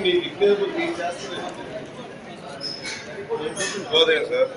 మీ విజ్ఞాపన గోదయం సార్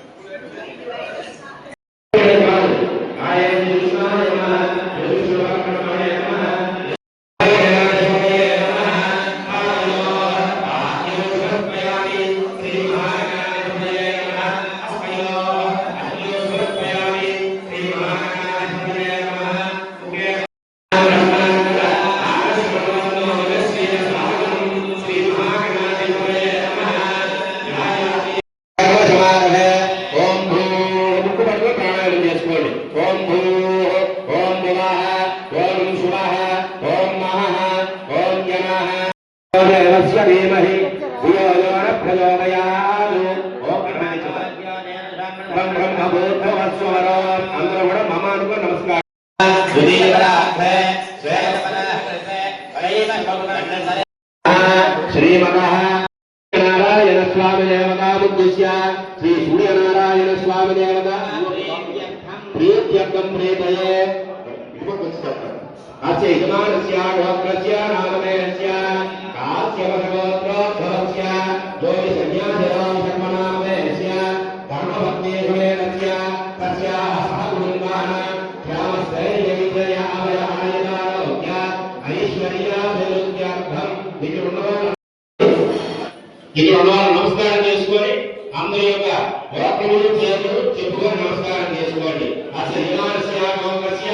श्रीमनारायण स्वामी देवता मुद्दिश्य श्री सूर्यनारायण स्वामी देवता प्रीत्यर्थं प्रेतये अस्य यजमानस्य गोत्रस्य नामधेयस्य काश्यपगोत्रोद्भवस्य ज्योतिसंज्ञाधरो शर्मनामधेयस्य धर्मपत्नीसमेतस्य तस्याः सहकुटुम्बानां श्यामस्थैर्यविजयावयायदारोग्य ऐश्वर्याभिवृद्ध्यर्थं ఇది నమస్కారం చేసుకొని అందరి యొక్క గోత్రములు పేర్లు చెప్పుకొని నమస్కారం చేసుకోండి అసలు యునానస్య గోత్రస్య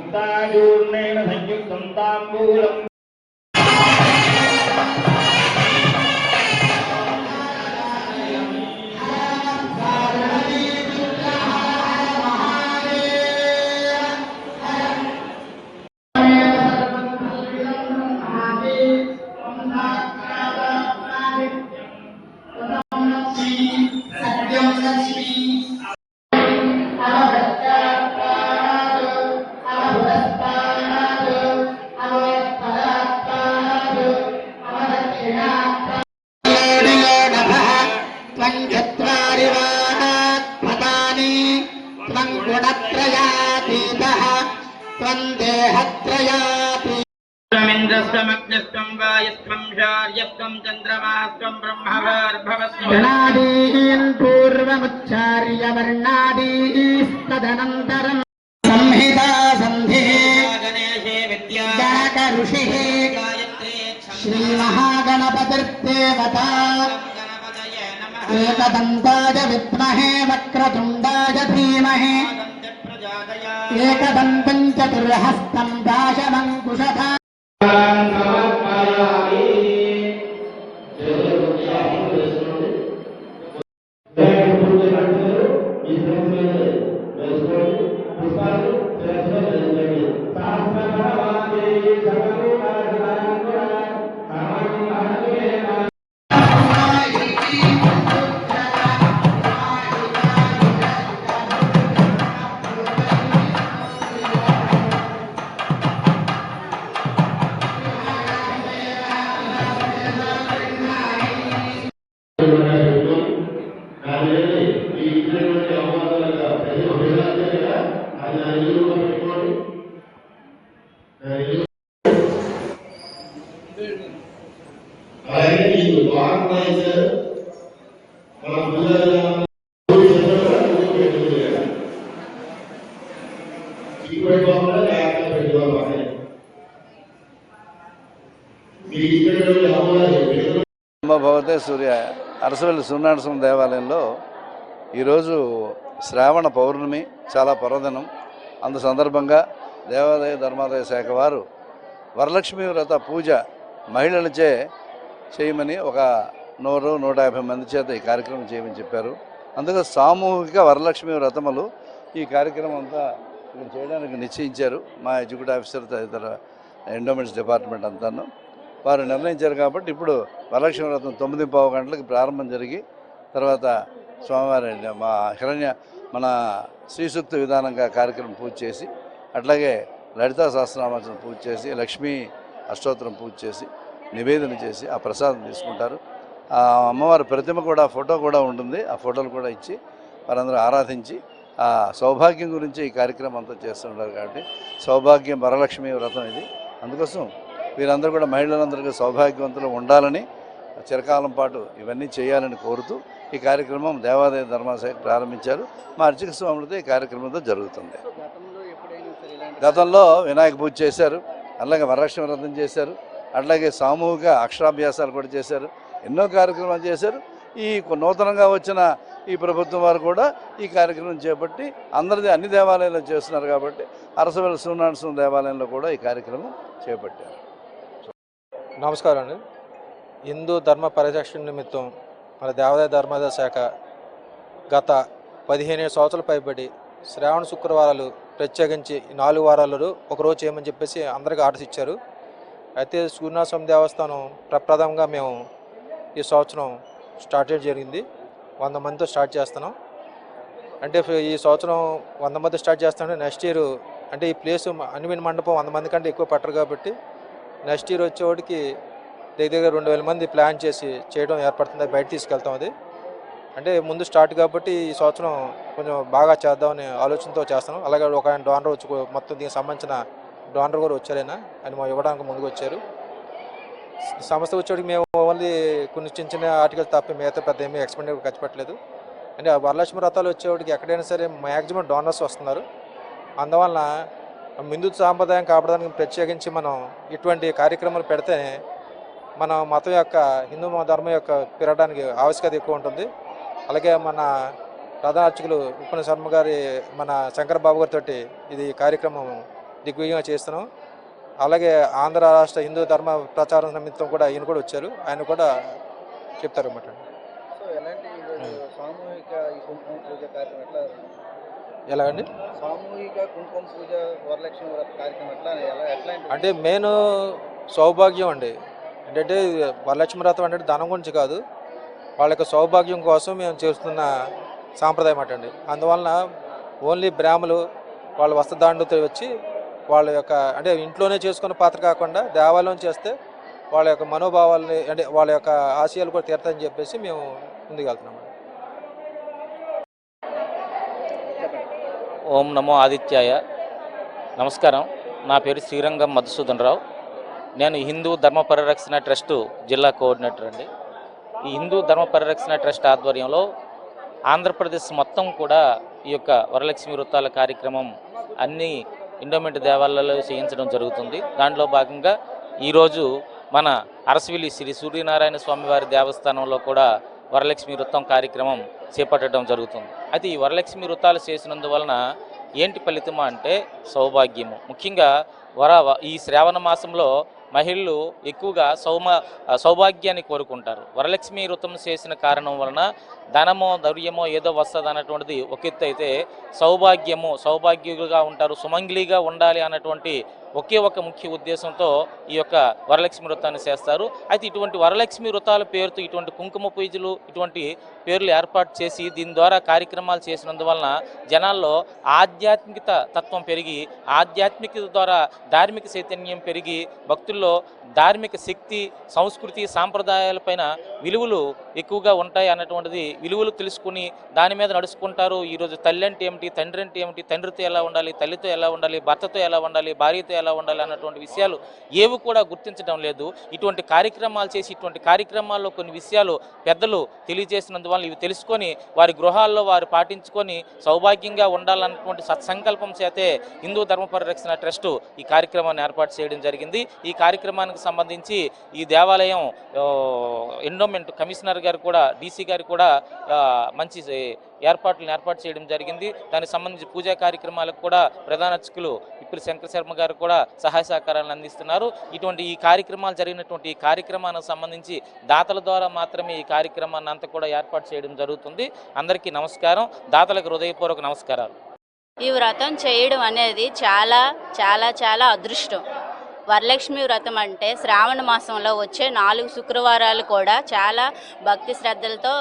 मुक्ताचूर्णेन संयुक्तं ताम्बूलम् इंद्रस्तमग्निस्त्वं वायुस्त्वं शार्यस्त्वं चन्द्रमास्त्वं ब्रह्मवर्भवस्त्वं गणादीन् पूर्वमुच्चार्य वर्णादीस्तदनन्तरं संहिता सन्धिः गणेशे विद्या जनक ऋषिः श्रीमहागणपतिर्देवता एकदन्ताय विद्महे वक्रतुण्डाय धीमहि एकदन्तं चतुर्हस्तं दाशमङ्कुशधा సమర్పయామి ఈ శిరస్సు వేసుకోండి. పుష్పాలు శిరస్సులో వేసుకోండి. సహస్రగణవాదే సర్వలోకాధినాయకుడ సమన్వయేన భగవతే సూర్య అరసవెల్లి సూర్యనారాయణ దేవాలయంలో ఈరోజు శ్రావణ పౌర్ణమి చాలా పర్వదినం. అందు సందర్భంగా దేవాదాయ ధర్మాదాయ శాఖ వారు వరలక్ష్మి వ్రత పూజ మహిళలచే చేయమని ఒక 100-150 మంది చేత ఈ కార్యక్రమం చేయమని చెప్పారు. అందుకే సామూహిక వరలక్ష్మి వ్రతములు ఈ కార్యక్రమం అంతా ఇక్కడ చేయడానికి నిశ్చయించారు. మా ఎగ్జిక్యూటివ్ ఆఫీసర్ తదితర ఎండోమెంట్స్ డిపార్ట్మెంట్ అంతాను వారు నిర్ణయించారు. కాబట్టి ఇప్పుడు వరలక్ష్మి వ్రతం 9:15 గంటలకు ప్రారంభం జరిగి తర్వాత స్వామివారి మన శ్రీసూక్త విధానంగా కార్యక్రమం పూజ చేసి, అట్లాగే లలితా సహస్రనామాచరణ పూజ చేసి, లక్ష్మీ అష్టోత్తరం పూజ చేసి, నివేదన చేసి ఆ ప్రసాదం తీసుకుంటారు. ఆ అమ్మవారి ప్రతిమ కూడా ఫోటో కూడా ఉంటుంది. ఆ ఫోటోలు కూడా ఇచ్చి వారందరూ ఆరాధించి ఆ సౌభాగ్యం గురించి ఈ కార్యక్రమం అంతా చేస్తుంటారు. కాబట్టి సౌభాగ్యం వరలక్ష్మి వ్రతం ఇది. అందుకోసం వీరందరూ కూడా మహిళలందరికీ సౌభాగ్యవంతులు ఉండాలని చిరకాలం పాటు ఇవన్నీ చేయాలని కోరుతూ ఈ కార్యక్రమం దేవాదాయ ధర్మశాఖ ప్రారంభించారు. మా అర్చక స్వాములతో ఈ కార్యక్రమంతో జరుగుతుంది. గతంలో వినాయక పూజ చేశారు, అలాగే వరలక్ష్మి వ్రతం చేశారు, అట్లాగే సామూహిక అక్షరాభ్యాసాలు కూడా చేశారు, ఎన్నో కార్యక్రమాలు చేశారు. ఈ నూతనంగా వచ్చిన ఈ ప్రభుత్వం వారు కూడా ఈ కార్యక్రమం చేపట్టి అందరిది అన్ని దేవాలయాల్లో చేస్తున్నారు. కాబట్టి అరసవెల్లి సూర్యనారాయణ దేవాలయంలో కూడా ఈ కార్యక్రమం చేపట్టారు. నమస్కారం అండి. హిందూ ధర్మ పరిరక్షణ నిమిత్తం మన దేవాదాయ ధర్మాదాయ శాఖ గత 15 సంవత్సరాలు పైబడి శ్రావణ శుక్రవారాలు ప్రత్యేకించి 4 వారాలలో ఒకరోజు చేయమని చెప్పేసి అందరికీ ఆర్డర్స్ ఇచ్చారు. అయితే సూర్యనారాయణ దేవస్థానం ప్రప్రథమంగా మేము ఈ సంవత్సరం స్టార్ట్ చేయడం జరిగింది. 100 మందితో స్టార్ట్ చేస్తున్నాం. అంటే ఈ సంవత్సరం 100 మంది స్టార్ట్ చేస్తామంటే నెక్స్ట్ ఇయర్ అంటే ఈ ప్లేస్ అన్ని మండపం 100 మంది కంటే ఎక్కువ పట్టరు. కాబట్టి నెక్స్ట్ ఇయర్ వచ్చేవాడికి దగ్గర 2000 మంది ప్లాన్ చేసి చేయడం ఏర్పడుతుంది. బయట తీసుకెళ్తాం. అది అంటే ముందు స్టార్ట్ కాబట్టి ఈ సంవత్సరం కొంచెం బాగా చేద్దామని ఆలోచనతో చేస్తాం. అలాగే ఒక ఆయన డోనర్ వచ్చి మొత్తం దీనికి సంబంధించిన డోనర్ కూడా వచ్చారైనా ఆయన మా ఇవ్వడానికి ముందుకు వచ్చారు. సంస్థ వచ్చేటికి మేము ఓన్లీ కొన్ని చిన్న చిన్న ఆర్టికల్స్ తప్ప మిగతా పెద్ద ఏమీ ఎక్స్పెండిచర్ ఖర్చు పెట్టలేదు. అంటే వరలక్ష్మి వ్రతాలు వచ్చేవాడికి ఎక్కడైనా సరే మ్యాక్సిమం డోనర్స్ వస్తున్నారు. అందువలన హిందూ సాంప్రదాయం కాపాడడానికి ప్రత్యేకించి మనం ఇటువంటి కార్యక్రమాలు పెడితే మన మతం యొక్క హిందూ ధర్మం యొక్క పెరగడానికి ఆవశ్యకత ఎక్కువ ఉంటుంది. అలాగే మన ప్రధాన అర్చకులు ఉప్పన శర్మ గారి మన శంకరబాబు గారితో ఇది కార్యక్రమం దిగ్విజయంగా చేస్తున్నాం. అలాగే ఆంధ్ర రాష్ట్ర హిందూ ధర్మ ప్రచారం నిమిత్తం కూడా ఈయన కూడా వచ్చారు. ఆయన కూడా చెప్తారు అన్నమాట. ఎలాగండి సామూహిక కుంకుమ పూజ వరలక్ష్మి వ్రత కార్యక్రమం ఎట్లా అంటే మెయిన్ సౌభాగ్యం అండి. ఏంటంటే వరలక్ష్మి వ్రతం అంటే ధనం గురించి కాదు, వాళ్ళ యొక్క సౌభాగ్యం కోసం మేము చేస్తున్న సాంప్రదాయం అండి. అందువలన ఓన్లీ బ్రాహ్మలు వాళ్ళ వస్త్రదాండుతో వచ్చి వాళ్ళ యొక్క అంటే ఇంట్లోనే చేసుకున్న పాత్ర కాకుండా దేవాలయం చేస్తే వాళ్ళ యొక్క మనోభావాలని అంటే వాళ్ళ యొక్క ఆశయాలు కూడా తీరుతాయని చెప్పేసి మేము ముందుకు వెళ్తున్నాం. ఓం నమో ఆదిత్యాయ. నమస్కారం. నా పేరు శ్రీరంగం మధుసూదన్ రావు. నేను హిందూ ధర్మ పరిరక్షణ ట్రస్ట్ జిల్లా కోఆర్డినేటర్ అండి. ఈ హిందూ ధర్మ పరిరక్షణ ట్రస్ట్ ఆధ్వర్యంలో ఆంధ్రప్రదేశ్ మొత్తం కూడా ఈ యొక్క వరలక్ష్మి వ్రతాల కార్యక్రమం అన్ని ఎండోమెంట్ దేవాలయాల్లో చేయించడం జరుగుతుంది. దాంట్లో భాగంగా ఈరోజు మన అరసవెల్లి శ్రీ సూర్యనారాయణ స్వామివారి దేవస్థానంలో కూడా వరలక్ష్మి వ్రతం కార్యక్రమం చేపట్టడం జరుగుతుంది. అయితే ఈ వరలక్ష్మి వ్రతాలు చేసినందువలన ఏంటి ఫలితమా అంటే సౌభాగ్యము. ముఖ్యంగా ఈ శ్రావణ మాసంలో మహిళలు ఎక్కువగా సౌభాగ్యాన్ని కోరుకుంటారు. వరలక్ష్మి వ్రతం చేసిన కారణం వలన ధనమో ధైర్యమో ఏదో వస్తుంది అన్నటువంటిది ఒక ఎత్తు అయితే, సౌభాగ్యులుగా ఉంటారు, సుమంగిలిగా ఉండాలి అన్నటువంటి ఒకే ఒక ముఖ్య ఉద్దేశంతో ఈ యొక్క వరలక్ష్మి వ్రతాన్ని చేస్తారు. అయితే ఇటువంటి వరలక్ష్మి వ్రతాల పేరుతో ఇటువంటి కుంకుమ పూజలు ఇటువంటి పేర్లు ఏర్పాటు చేసి దీని ద్వారా కార్యక్రమాలు చేసినందువలన జనాల్లో ఆధ్యాత్మికత తత్వం పెరిగి, ఆధ్యాత్మికత ద్వారా ధార్మిక చైతన్యం పెరిగి, భక్తుల్లో ధార్మిక శక్తి, సంస్కృతి, సాంప్రదాయాలపైన విలువలు ఎక్కువగా ఉంటాయి అన్నటువంటిది విలువలు తెలుసుకుని దాని మీద నడుచుకుంటారు. ఈరోజు తల్లి అంటే ఏమిటి, తండ్రి అంటే ఏమిటి, తండ్రితో ఎలా ఉండాలి, తల్లితో ఎలా ఉండాలి, భర్తతో ఎలా ఉండాలి, భార్యతో ఎలా ఉండాలి అన్నటువంటి విషయాలు ఏవి కూడా గుర్తించడం లేదు. ఇటువంటి కార్యక్రమాలు చేసి ఇటువంటి కార్యక్రమాల్లో కొన్ని విషయాలు పెద్దలు తెలియజేసినందువల్ల ఇవి తెలుసుకొని వారి గృహాల్లో వారు పాటించుకొని సౌభాగ్యంగా ఉండాలన్నటువంటి సత్సంకల్పం చేతే హిందూ ధర్మ పరిరక్షణ ట్రస్ట్ ఈ కార్యక్రమాన్ని ఏర్పాటు చేయడం జరిగింది. ఈ కార్యక్రమానికి సంబంధించి ఈ దేవాలయం ఎండోమెంట్ కమిషనర్ గారు కూడా, డీసీ గారు కూడా మంచి ఏర్పాటు చేయడం జరిగింది. దానికి సంబంధించి పూజా కార్యక్రమాలకు కూడా ప్రధాన అర్చకులు ఇప్పటి శంకర శర్మ గారు కూడా సహాయ సహకారాలను అందిస్తున్నారు. ఇటువంటి ఈ కార్యక్రమాలు జరిగినటువంటి ఈ కార్యక్రమానికి సంబంధించి దాతల ద్వారా మాత్రమే ఈ కార్యక్రమాన్ని అంతా కూడా ఏర్పాటు చేయడం జరుగుతుంది. అందరికీ నమస్కారం, దాతలకు హృదయపూర్వక నమస్కారాలు. ఈ వ్రతం చేయడం అనేది చాలా చాలా చాలా అదృష్టం. వరలక్ష్మి వ్రతం అంటే శ్రావణ మాసంలో వచ్చే 4 శుక్రవారాలు కూడా చాలా భక్తి శ్రద్ధలతో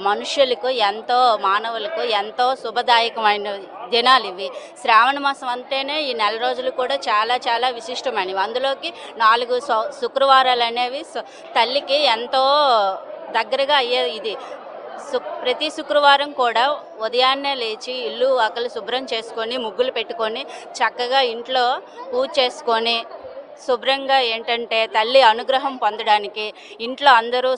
మనుషులకు ఎంతో, మానవులకు ఎంతో శుభదాయకమైన దినాలు ఇవి. శ్రావణ మాసం అంటేనే ఈ నెల రోజులు కూడా చాలా చాలా విశిష్టమైనవి. అందులోకి 4 శుక్రవారాలు అనేవి తల్లికి ఎంతో దగ్గరగా అయ్యే ఇది. ప్రతి శుక్రవారం కూడా ఉదయాన్నే లేచి ఇల్లు వాకిలి శుభ్రం చేసుకొని, ముగ్గులు పెట్టుకొని, చక్కగా ఇంట్లో పూజ చేసుకొని, శుభ్రంగా ఏంటంటే తల్లి అనుగ్రహం పొందడానికి ఇంట్లో అందరూ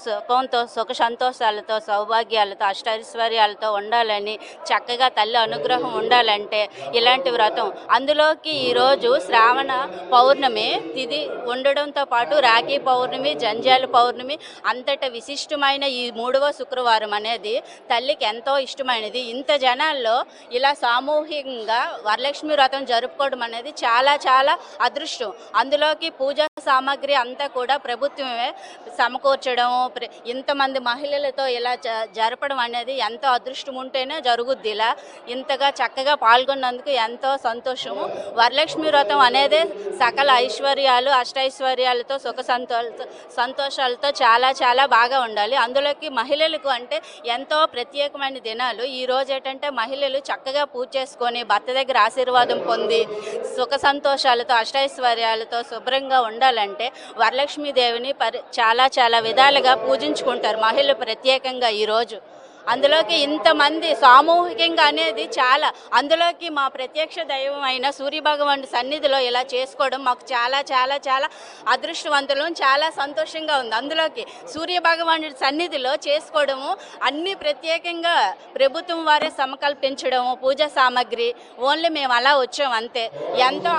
సుఖ సంతోషాలతో, సౌభాగ్యాలతో, అష్టైశ్వర్యాలతో ఉండాలని, చక్కగా తల్లి అనుగ్రహం ఉండాలంటే ఇలాంటి వ్రతం. అందులోకి ఈరోజు శ్రావణ పౌర్ణమి తిథి ఉండడంతో పాటు రాఖీ పౌర్ణమి, జంజాల పౌర్ణమి అంతట విశిష్టమైన ఈ 3వ శుక్రవారం అనేది తల్లికి ఎంతో ఇష్టమైనది. ఇంత జనాల్లో ఇలా సామూహికంగా వరలక్ష్మి వ్రతం జరుపుకోవడం అనేది చాలా చాలా అదృష్టం. అందులో పూజా సామాగ్రి అంతా కూడా ప్రభుత్వమే సమకూర్చడం, ఇంతమంది మహిళలతో ఇలా జరపడం అనేది ఎంతో అదృష్టం ఉంటేనే జరుగుద్ది. ఇలా ఇంతగా చక్కగా పాల్గొన్నందుకు ఎంతో సంతోషము. వరలక్ష్మి వ్రతం అనేది సకల ఐశ్వర్యాలు, అష్టైశ్వర్యాలతో, సుఖ సంతోషాలతో చాలా చాలా బాగా ఉండాలి. అందులోకి మహిళలకు అంటే ఎంతో ప్రత్యేకమైన దినాలు. ఈ రోజు ఏంటంటే మహిళలు చక్కగా పూజ చేసుకొని భర్త దగ్గర ఆశీర్వాదం పొంది సుఖ సంతోషాలతో, అష్టైశ్వర్యాలతో శుభ్రంగా ఉండాలంటే వరలక్ష్మీదేవిని చాలా చాలా విధాలుగా పూజించుకుంటారు మహిళలు ప్రత్యేకంగా ఈరోజు. అందులోకి ఇంతమంది సామూహికంగా అనేది చాలా, అందులోకి మా ప్రత్యక్ష దైవం అయిన సూర్యభగవానుడి సన్నిధిలో ఇలా చేసుకోవడం మాకు చాలా చాలా చాలా అదృష్టవంతులు, చాలా సంతోషంగా ఉంది. అందులోకి సూర్యభగవానుడి సన్నిధిలో చేసుకోవడము అన్నీ ప్రత్యేకంగా ప్రభుత్వం వారే సమకల్పించడము, పూజా సామాగ్రి ఓన్లీ మేము అలా వచ్చాం అంతే. ఎంతో